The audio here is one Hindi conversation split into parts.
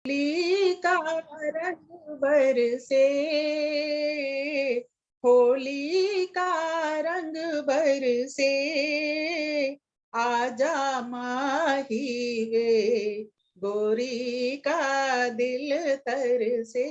होली का रंग बरसे, होली का रंग बरसे, आजा माही वे गोरी का दिल तरसे,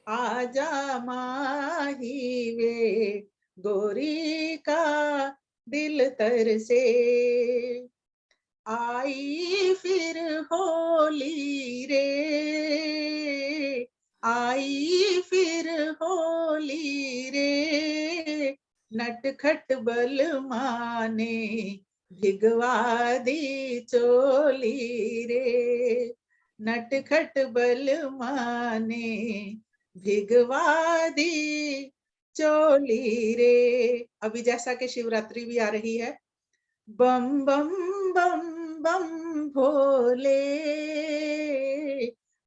आजा माही वे गोरी का दिल तरसे। आई फिर होली रे, आई फिर होली रे, नटखट बलमाने भिगवा दी चोली रे, नटखट बलमाने भिगवा दी चोली रे। अभी जैसा कि शिवरात्रि भी आ रही है, बम बम बम बम भोले,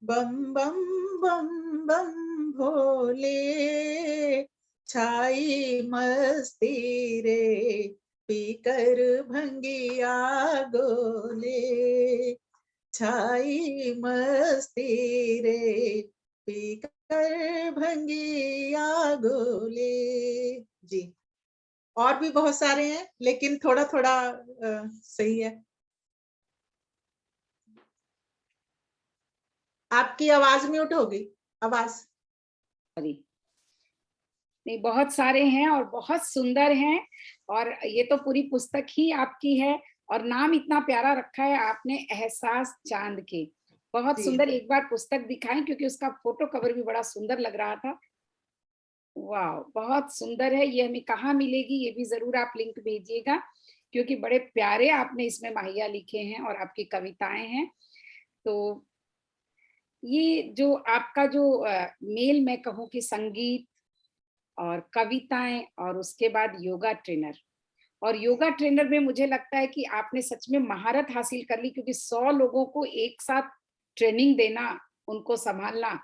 बम बम बम बम भोले, छाई मस्ती रे पीकर भंगिया गोले, छाई मस्ती रे पीकर भंगिया गोले। जी, और भी बहुत सारे हैं लेकिन थोड़ा थोड़ा सही है। आपकी आवाज म्यूट हो गई, आवाज। नहीं, बहुत सारे हैं और बहुत सुंदर हैं, और ये तो पूरी पुस्तक ही आपकी है, और नाम इतना प्यारा रखा है आपने, एहसास चांद के। बहुत सुंदर। एक बार पुस्तक दिखाएं, क्योंकि उसका फोटो कवर भी बड़ा सुंदर लग रहा था। वाह, बहुत सुंदर है। ये हमें कहाँ मिलेगी, ये भी जरूर आप लिंक भेजिएगा, क्योंकि बड़े प्यारे आपने इसमें माहिया लिखे हैं और आपकी कविताएं हैं। तो ये जो आपका जो मेल, मैं कहूँ कि संगीत और कविताएं, और उसके बाद योगा ट्रेनर, और योगा ट्रेनर में मुझे लगता है कि आपने सच में महारत हासिल कर ली, क्योंकि 100 लोगों को एक साथ ट्रेनिंग देना, उनको संभालना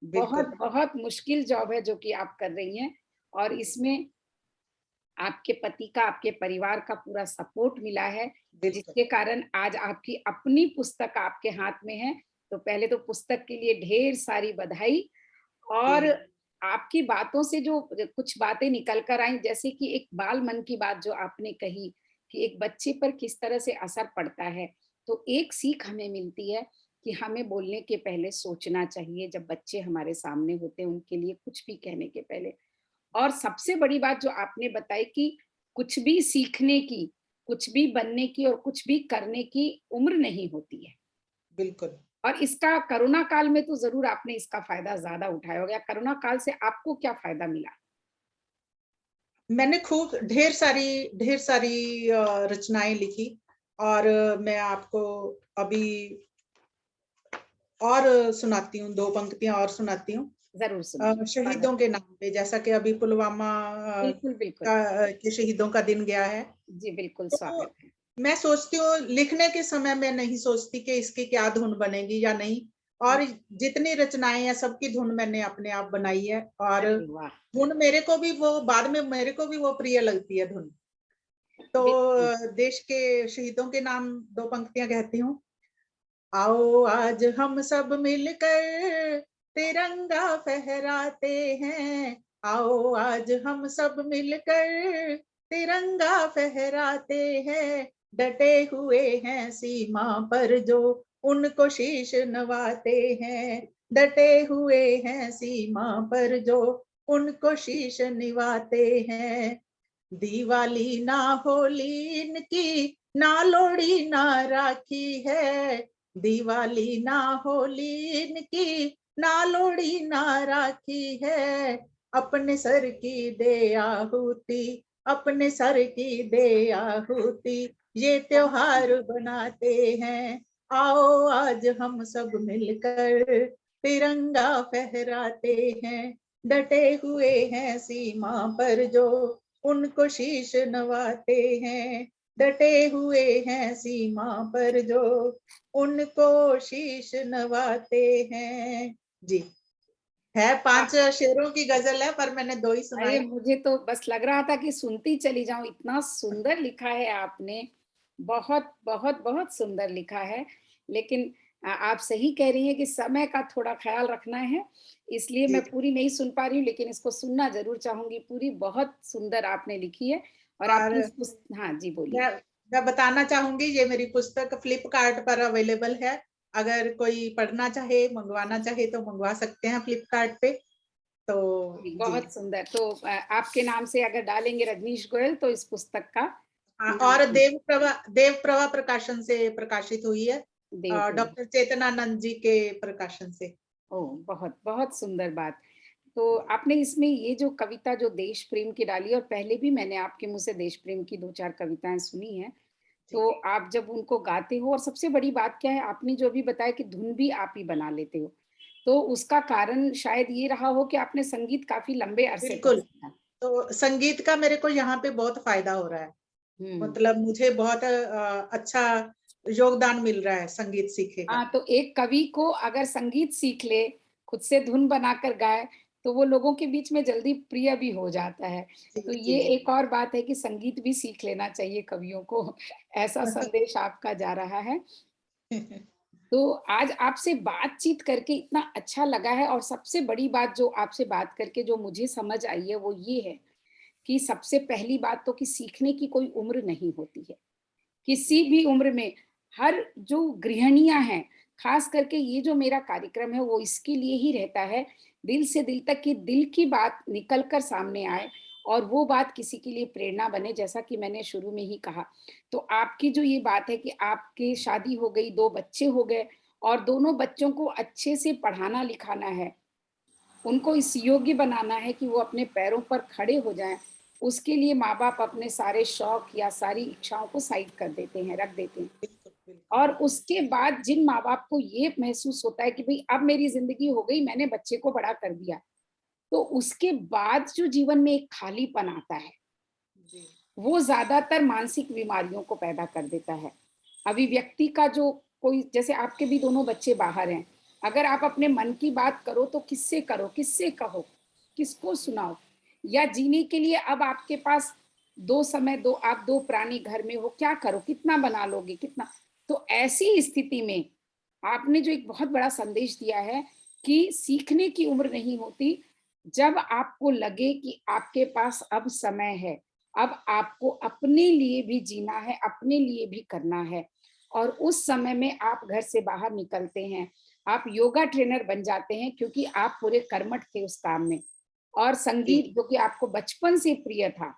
बहुत बहुत मुश्किल जॉब है जो कि आप कर रही हैं। और इसमें आपके पति का, आपके परिवार का पूरा सपोर्ट मिला है, जिसके कारण आज आपकी अपनी पुस्तक आपके हाथ में है। तो पहले तो पुस्तक के लिए ढेर सारी बधाई। और आपकी बातों से जो कुछ बातें निकल कर आई, जैसे कि एक बाल मन की बात जो आपने कही कि एक बच्चे पर किस तरह से असर पड़ता है, तो एक सीख हमें मिलती है कि हमें बोलने के पहले सोचना चाहिए, जब बच्चे हमारे सामने होते हैं उनके लिए कुछ भी कहने के पहले। और सबसे बड़ी बात जो आपने बताई कि कुछ भी सीखने की, कुछ भी बनने की और कुछ भी करने की उम्र नहीं होती है। बिल्कुल। और इसका कोरोना काल में तो जरूर आपने इसका फायदा ज्यादा उठाया होगा। कोरोना काल से आपको क्या फायदा मिला? मैंने खूब ढेर सारी रचनाएं लिखी, और मैं आपको अभी और सुनाती हूँ, 2 पंक्तियां और सुनाती हूँ। जरूर सुनिए। शहीदों के नाम पे, जैसा कि अभी पुलवामा बिल्कुल बिल्कुल के शहीदों का दिन गया है। जी, बिल्कुल तो स्वागत है। मैं सोचती हूँ, लिखने के समय मैं नहीं सोचती कि इसकी क्या धुन बनेगी या नहीं, और जितनी रचनाएं हैं सबकी धुन मैंने अपने आप बनाई है, और धुन मेरे को भी वो बाद में मेरे को भी वो प्रिय लगती है धुन। तो देश के शहीदों के नाम 2 पंक्तियां कहती हूँ। आओ आज हम सब मिलकर तिरंगा फहराते हैं, आओ आज हम सब मिलकर तिरंगा फहराते हैं, डटे हुए हैं सीमा पर जो उनको शीश नवाते हैं, डटे हुए हैं सीमा पर जो उनको शीश निवाते हैं। दिवाली ना होली इनकी, ना लोड़ी ना राखी है, दिवाली ना होली इनकी, ना लोड़ी ना राखी है, अपने सर की दे आहुति, अपने सर की दे आहुति, ये त्योहार बनाते हैं। आओ आज हम सब मिलकर तिरंगा फहराते हैं, डटे हुए हैं सीमा पर जो उनको शीश नवाते हैं, डटे हुए हैं सीमा पर जो उनको शीश नवाते हैं। जी, है 5 शेरों की गजल है, पर मैंने 2 ही अरे, सुनाए। मुझे तो बस लग रहा था कि सुनती चली जाऊं, इतना सुंदर लिखा है आपने। बहुत बहुत बहुत सुंदर लिखा है। लेकिन आप सही कह रही हैं कि समय का थोड़ा ख्याल रखना है, इसलिए जी मैं जी। पूरी नहीं सुन पा रही हूँ, लेकिन इसको सुनना ज़रूर चाहूँगी पूरी, बहुत सुंदर आपने लिखी है और और आपकी इस पुस हाँ जी, बोलिए। मैं मैं बताना चाहूंगी, ये मेरी पुस्तक फ्लिपकार्ट पर अवेलेबल है। अगर कोई पढ़ना चाहे, मंगवाना चाहे तो मंगवा सकते हैं फ्लिपकार्ट पे। तो जी, जी बहुत सुंदर। तो आपके नाम से अगर डालेंगे रजनीश गोयल तो इस पुस्तक का हाँ, नाम और देव प्रभा प्रकाशन से प्रकाशित हुई है, देवप्रिया। डॉक्टर चेतनानंद जी के प्रकाशन से। ओह! बहुत, बहुत सुंदर बात। तो आपने इसमें ये जो कविता जो देश प्रेम की डाली और पहले भी मैंने आपके मुँह से देश प्रेम की 2-4 कविताएँ सुनी हैं। जी तो आप जब उनको गाते हो और सबसे बड़ी बात क्या है आपने जो अभी बताया कि धुन भी आप ही बना लेते हो। तो उसका कारण शायद ये रहा हो कि आपने संगीत काफ़ी लंबे अरसे तक बिल्कुल। सीखा। तो संगीत का मेरे को यहाँ पे बहुत फायदा हो रहा है। हुँ। मतलब मुझे बहुत अच्छा योगदान मिल रहा है संगीत सीखे का। हाँ, तो एक कवि को अगर संगीत सीख ले, खुद से धुन बनाकर गाए, तो वो लोगों के बीच में जल्दी प्रिय भी हो जाता है। जी तो जी ये एक और बात है कि संगीत भी सीख लेना चाहिए कवियों को, ऐसा संदेश आपका जा रहा है। तो आज आपसे बातचीत करके इतना अच्छा लगा है और सबसे बड़ी बात जो आपसे बात करके जो मुझे समझ आई है, वो ये है कि सबसे पहली बात तो कि सीखने की कोई उम्र नहीं होती है। किसी भी उम्र में हर जो गृहिणियाँ हैं, ख़ास करके ये जो मेरा कार्यक्रम है वो इसके लिए ही रहता है, दिल से दिल तक कि दिल की बात निकल कर सामने आए और वो बात किसी के लिए प्रेरणा बने जैसा कि मैंने शुरू में ही कहा। तो आपकी जो ये बात है कि आपकी शादी हो गई, 2 बच्चे हो गए और दोनों बच्चों को अच्छे से पढ़ाना-लिखाना है। उनको इस योग्य बनाना है कि वो अपने पैरों पर खड़े हो जाएँ, उसके लिए माँ-बाप अपने सारे शौक या सारी इच्छाओं को साइड कर देते हैं, रख देते हैं। बिल्कुल बिल्कुल। और उसके बाद जिन माँ-बाप को ये महसूस होता है कि भई अब मेरी ज़िंदगी हो गई, मैंने बच्चे को बड़ा कर दिया, तो उसके बाद जो जीवन में एक खालीपन आता है, जी वो ज़्यादातर मानसिक बीमारियों को पैदा कर देता है। अभिव्यक्ति का जो कोई जैसे आपके भी दोनों बच्चे बाहर हैं, अगर आप अपने मन की बात करो, किससे कहो, किसको सुनाओ? या जीने के लिए अब आपके पास 2 समय 2 आप 2 प्राणी घर में हो, क्या करो? कितना बना लोगे, कितना? तो ऐसी स्थिति में आपने जो एक बहुत बड़ा संदेश दिया है कि सीखने की उम्र नहीं होती, जब आपको लगे कि आपके पास अब समय है, अब आपको अपने लिए भी जीना है, अपने लिए भी करना है और उस समय में आप घर से बाहर निकलते हैं। आप योगा ट्रेनर बन जाते हैं क्योंकि आप पूरे कर्मठ थे उस काम में और जी संगीत जो कि आपको बचपन से प्रिय था,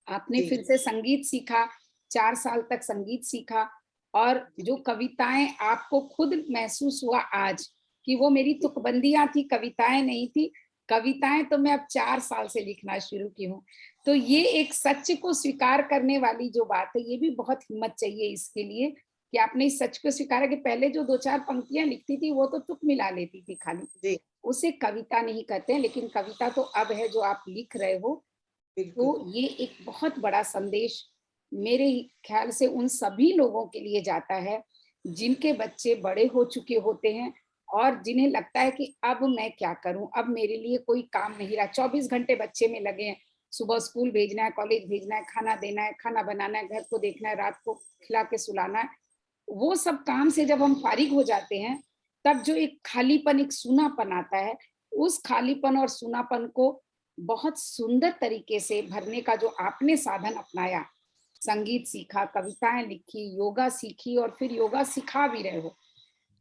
आपने जी फिर से संगीत सीखा, 4 साल तक संगीत सीखा और जी जो कविताएँ आपको खुद महसूस हुआ आज कि वो मेरी जी तुकबंदियाँ थी, कविताएँ नहीं थी। कविताएँ तो मैं अब 4 साल से लिखना शुरू की हूँ। तो ये एक सच को स्वीकार करने वाली जो बात है, ये भी बहुत हिम्मत चाहिए इसके लिए कि आपने इस सच को स्वीकारा कि पहले जो 2-4 पंक्तियाँ लिखती थी, वो तो तुक मिला लेती थी खाली। जी उसे कविता नहीं कहते हैं, लेकिन कविता तो अब है जो आप लिख रहे हो बिल्कुल। तो ये एक बहुत बड़ा संदेश मेरे ख्याल से उन सभी लोगों के लिए जाता है, जिनके बच्चे बड़े हो चुके होते हैं और जिन्हें लगता है कि अब मैं क्या करूँ? अब मेरे लिए कोई काम नहीं रहा। 24 घंटे बच्चे में लगे हैं। सुबह स्कूल भेजना है, कॉलेज भेजना है, खाना देना है, खाना बनाना है, घर को देखना है, रात को खिला के सुलाना है। वो सब काम से जब हम फारिग हो जाते हैं, तब जो एक खालीपन, एक सूनापन आता है, उस खालीपन और सूनापन को बहुत सुंदर तरीके से भरने का जो आपने साधन अपनाया, संगीत सीखा, कविताएँ लिखी, योगा सीखी और फिर योगा सिखा भी रहे हो।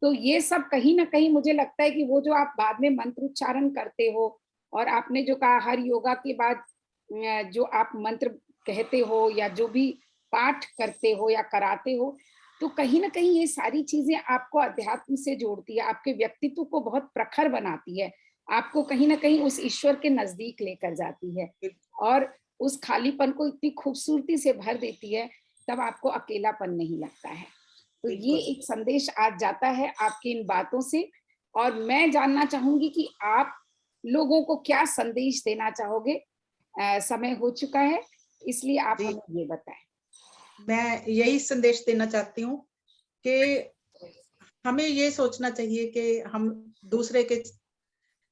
तो ये सब कहीं न कहीं मुझे लगता है कि वो जो आप बाद में मंत्र उच्चारण करते हो और आपने जो कहा हर योगा के बाद जो आप मंत्र कहते हो या जो भी पाठ करते हो या कराते हो, तो कहीं न कहीं ये सारी चीज़ें आपको अध्यात्म से जोड़ती है, आपके व्यक्तित्व को बहुत प्रखर बनाती है, आपको कहीं न कहीं उस ईश्वर के नज़दीक लेकर जाती है और उस खालीपन को इतनी खूबसूरती से भर देती है, तब आपको अकेलापन नहीं लगता है। तो ये बिल्कुल। एक संदेश आज जाता है आपकी इन बातों से और मैं जानना चाहूँगी कि आप लोगों को क्या संदेश देना चाहोगे? समय हो चुका है, इसलिए आप जी, हमें ये बताएँ। मैं यही संदेश देना चाहती हूँ कि हमें ये सोचना चाहिए कि हम दूसरे के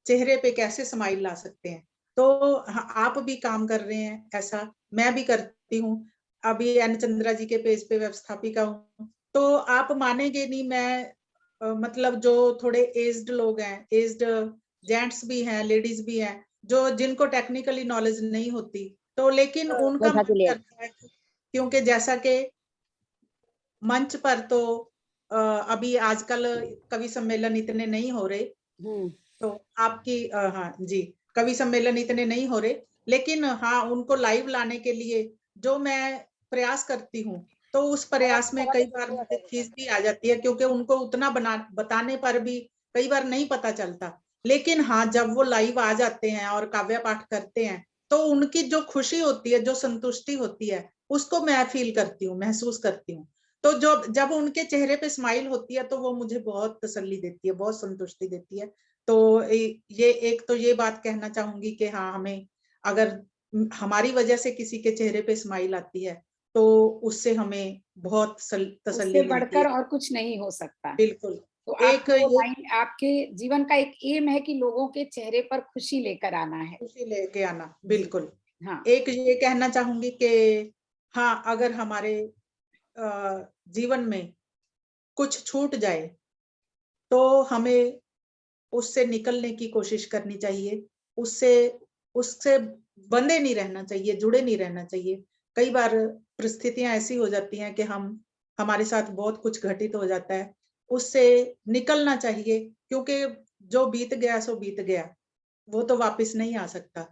चेहरे पे कैसे स्माइल ला सकते हैं। तो आप भी काम कर रहे हैं ऐसा, मैं भी करती हूँ। अभी एन चंद्रा जी के पेज पे व्यवस्थापिका हूँ। तो आप मानेंगे नहीं, मैं मतलब जो थोड़े एज्ड लोग हैं, एज्ड जेंट्स भी हैं, लेडीज भी हैं, जो जिनको टेक्निकली नॉलेज नहीं होती, तो लेकिन उनका मन करता है क्योंकि जैसा कि मंच पर तो अभी आजकल कवि सम्मेलन इतने नहीं हो रहे, तो आपकी हाँ जी, कवि सम्मेलन इतने नहीं हो रहे, लेकिन हाँ उनको लाइव लाने के लिए जो मैं प्रयास करती हूँ, तो उस प्रयास में कई बार मुझे खींच भी आ जाती है, क्योंकि उनको उतना बताने पर भी कई बार नहीं पता चलता। लेकिन हाँ, जब वो लाइव आ जाते हैं और काव्य पाठ करते हैं, तो उनकी जो खुशी होती है, जो संतुष्टि होती है, उसको मैं फील करती हूँ, महसूस करती हूँ। तो जब उनके चेहरे पे स्माइल होती है, तो वो मुझे बहुत तसल्ली देती है, बहुत संतुष्टि देती है। तो ये एक तो ये बात कहना चाहूंगी कि हाँ, हमें अगर हमारी वजह से किसी के चेहरे पे स्माइल आती है, तो उससे हमें बहुत तसल्ली उससे मिलती है। बढ़कर और कुछ नहीं हो सकता। बिल्कुल। तो एक आपकी वो ये लाइन, आपके जीवन का एक एम है कि लोगों के चेहरे पर खुशी लेकर आना है। खुशी लेके आना, जी, बिल्कुल। हाँ। एक ये कहना चाहूंगी कि हाँ, अगर हमारे जीवन में कुछ छूट जाए, तो हमें उससे निकलने की कोशिश करनी चाहिए। उससे उससे बंधे नहीं रहना चाहिए, जुड़े नहीं रहना चाहिए। कई बार परिस्थितियाँ ऐसी हो जाती हैं कि हमारे साथ बहुत कुछ घटित हो जाता है। उससे निकलना चाहिए, क्योंकि जो बीत गया सो बीत गया, वो तो वापस नहीं आ सकता।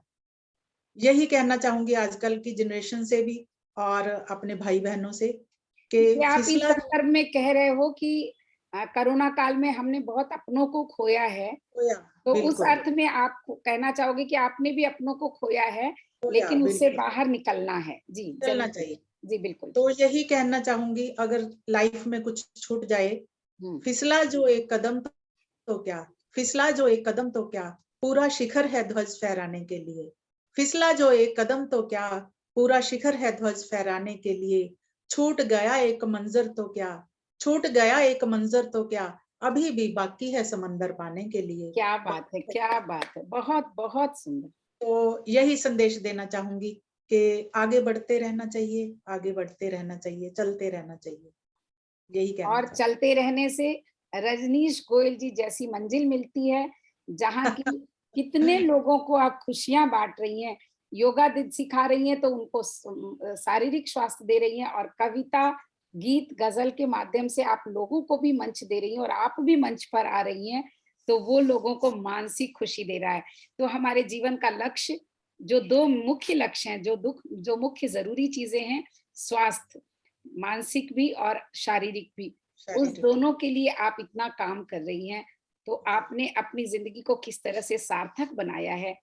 यही कहना चाहूँगी आजकल की जनरेशन से भी और अपने भाई-बहनों से कि ये आप इस फिसला जो संदर्भ में कह रहे हो कि कोरोना काल में हमने बहुत अपनों को खोया है, खोया, तो उस बिल्कुल, अर्थ में आप कहना चाहोगे कि आपने भी अपनों को खोया है, खोया, लेकिन उससे बिल्कुल, बाहर निकलना है। जी, चलना ज़रूर। चाहिए। जी, बिल्कुल। तो यही कहना चाहूंगी, अगर लाइफ में कुछ छूट जाए, हुँ। फिसला जो एक कदम तो क्या, फिसला जो एक कदम तो क्या, पूरा शिखर है ध्वज फहराने के लिए। फिसला जो एक कदम तो क्या, पूरा शिखर है ध्वज फहराने के लिए। छूट गया एक मंजर तो क्या, छूट गया एक मंजर तो क्या, अभी भी बाकी है समंदर पाने के लिए। क्या बात है! बाकी है। क्या बात है! बहुत, बहुत सुंदर। तो यही संदेश देना चाहूंगी कि आगे बढ़ते रहना चाहिए, आगे बढ़ते रहना चाहिए, चलते रहना चाहिए। यही कहना और चलते रहने से रजनीश गोयल जी जैसी मंजिल मिलती है, जहाँ की कितने चाहूंगी। लोगों को आप खुशियाँ बाँट रही हैं, योगा सिखा रही हैं तो उनको शारीरिक स्वास्थ्य दे रही हैं, और कविता, गीत, गज़ल के माध्यम से आप लोगों को भी मंच दे रही हैं, और आप भी मंच पर आ रही हैं, तो वो लोगों को मानसिक खुशी दे रहा है। तो हमारे जीवन का लक्ष्य, जो 2 मुख्य लक्ष्य हैं, जो मुख्य ज़रूरी चीज़ें हैं, स्वास्थ्य, मानसिक भी और शारीरिक भी, उस शारीरिक दोनों के लिए आप इतना काम कर रही हैं, तो आपने अपनी ज़िंदगी को किस तरह से सार्थक बनाया है।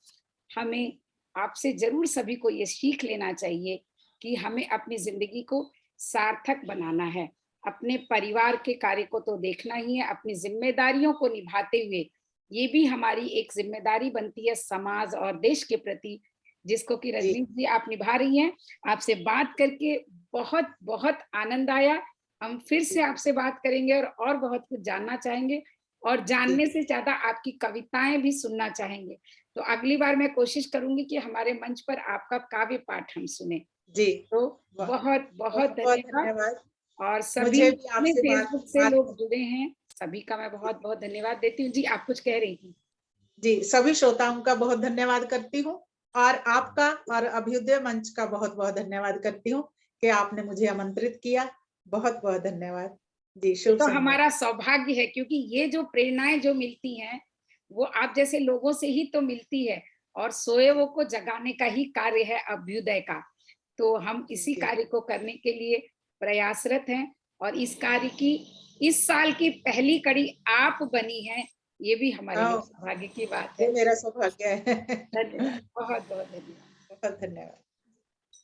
हमें आपसे ज़रूर सभी को ये सीख लेना चाहिए कि हमें अपनी ज़िंदगी को सार्थक बनाना है। अपने परिवार के कार्य को तो देखना ही है, अपनी ज़िम्मेदारियों को निभाते हुए, ये भी हमारी एक ज़िम्मेदारी बनती है समाज और देश के प्रति, जिसको कि जी, रजनी जी आप निभा रही हैं। आपसे बात करके बहुत-बहुत आनंद आया। हम फिर जी, से आपसे बात करेंगे और बहुत कुछ जानना चाहेंगे, और जी, जानने से ज़्यादा आपकी कविताएँ भी सुनना चाहेंगे। तो अगली बार मैं कोशिश करूँगी कि हमारे मंच पर आपका काव्य पाठ हम सुनें। जी। तो वाह! बहुत-बहुत बहुत-बहुत धन्यवाद, धन्यवाद। और सभी मुझे भी जितने आपसे फेसबुक से बात लोग जुड़े हैं, सभी का मैं बहुत-बहुत धन्यवाद देती हूँ। जी, आप कुछ कह रही थी? जी, सभी श्रोताओं का बहुत धन्यवाद करती हूँ और आपका और अभ्युदय मंच का बहुत-बहुत धन्यवाद करती हूँ कि आपने मुझे आमंत्रित किया। बहुत-बहुत धन्यवाद। जी, ये शुभ तो संध्या। हमारा सौभाग्य है, क्योंकि ये जो प्रेरणाएँ जो मिलती हैं, वो आप जैसे लोगों से ही तो मिलती है, और सोए हुओं को जगाने का ही कार्य है अभ्युदय का। तो हम जी, इसी जी। कार्य को करने के लिए प्रयासरत हैं, और इस कार्य की इस साल की पहली कड़ी आप बनी हैं, ये भी हमारे लिए हाँ, सौभाग्य की बात ये है। मेरा सौभाग्य है। धन्यवाद, बहुत-बहुत धन्यवाद। बहुत धन्यवाद।